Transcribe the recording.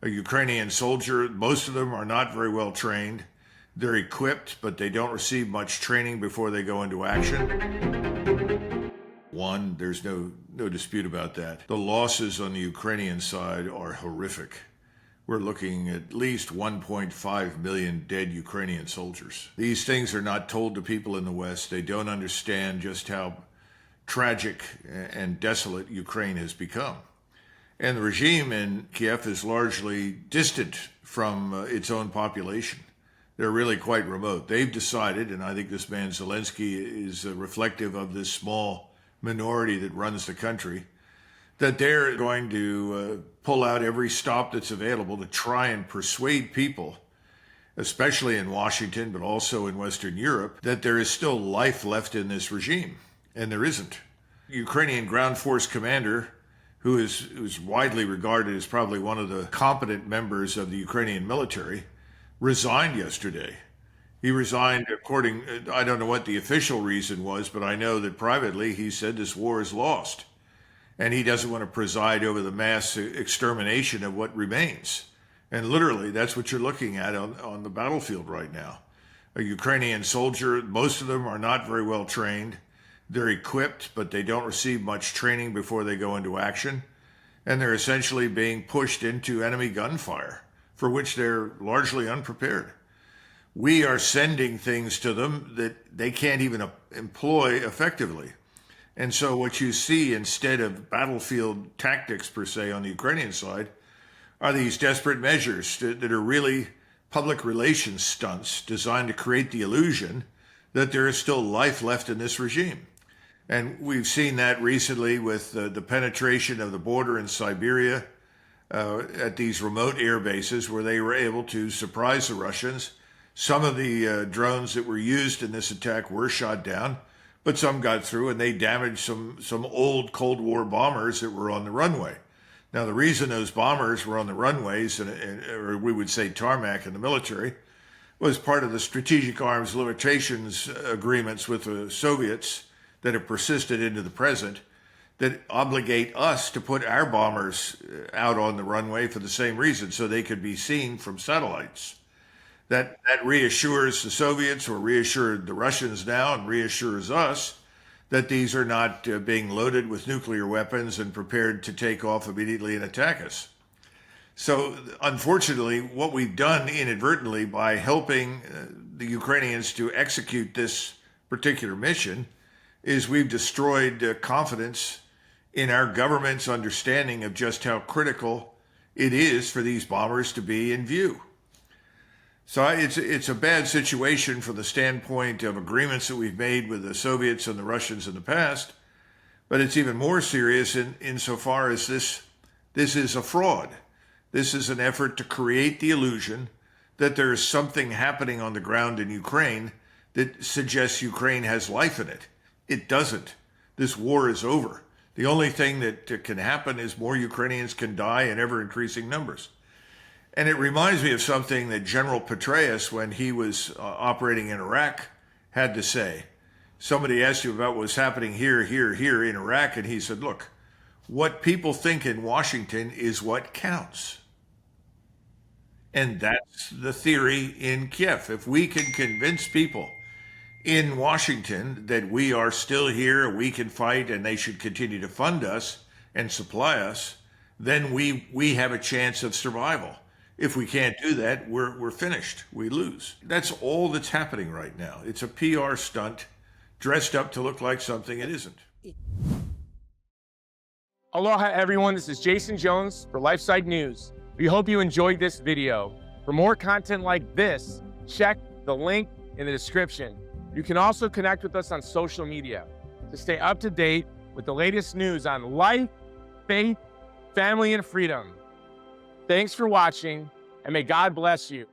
A Ukrainian soldier, most of them are not very well trained. They're equipped, but they don't receive much training before they go into action. One, there's no dispute about that. The losses on the Ukrainian side are horrific. We're looking at least 1.5 million dead Ukrainian soldiers. These things are not told to people in the West. They don't understand just how tragic and desolate Ukraine has become. And the regime in Kiev is largely distant from its own population. They're really quite remote. They've decided, and I think this man Zelensky is reflective of this small minority that runs the country, that they're going to pull out every stop that's available to try and persuade people, especially in Washington, but also in Western Europe, that there is still life left in this regime. And there isn't. Ukrainian ground force commander, who's widely regarded as probably one of the competent members of the Ukrainian military, resigned yesterday. He resigned I don't know what the official reason was, but I know that privately he said this war is lost. And he doesn't want to preside over the mass extermination of what remains. And literally, that's what you're looking at on the battlefield right now. A Ukrainian soldier, most of them are not very well trained. They're equipped, but they don't receive much training before they go into action. And they're essentially being pushed into enemy gunfire, for which they're largely unprepared. We are sending things to them that they can't even employ effectively. And so what you see instead of battlefield tactics, per se, on the Ukrainian side, are these desperate measures that are really public relations stunts designed to create the illusion that there is still life left in this regime. And we've seen that recently with the penetration of the border in Siberia at these remote air bases where they were able to surprise the Russians. Some of the drones that were used in this attack were shot down, but some got through and they damaged some old Cold War bombers that were on the runway. Now, the reason those bombers were on the runways, or we would say tarmac in the military, was part of the strategic arms limitations agreements with the Soviets that have persisted into the present, that obligate us to put our bombers out on the runway for the same reason, so they could be seen from satellites. That reassures the Soviets, or reassured the Russians now, and reassures us that these are not being loaded with nuclear weapons and prepared to take off immediately and attack us. So unfortunately, what we've done inadvertently by helping the Ukrainians to execute this particular mission is we've destroyed confidence in our government's understanding of just how critical it is for these bombers to be in view. So it's a bad situation from the standpoint of agreements that we've made with the Soviets and the Russians in the past, but it's even more serious insofar as this is a fraud. This is an effort to create the illusion that there is something happening on the ground in Ukraine that suggests Ukraine has life in it. It doesn't. This war is over. The only thing that can happen is more Ukrainians can die in ever-increasing numbers. And it reminds me of something that General Petraeus, when he was operating in Iraq, had to say. Somebody asked him about what was happening here in Iraq, and he said, look, what people think in Washington is what counts. And that's the theory in Kiev. If we can convince people in Washington that we are still here, we can fight, and they should continue to fund us and supply us, then we have a chance of survival. If we can't do that, we're finished. We lose. That's all that's happening right now. It's a PR stunt dressed up to look like something it isn't. Aloha, everyone. This is Jason Jones for LifeSite News. We hope you enjoyed this video. For more content like this, check the link in the description. You can also connect with us on social media to stay up to date with the latest news on life, faith, family, and freedom. Thanks for watching, and may God bless you.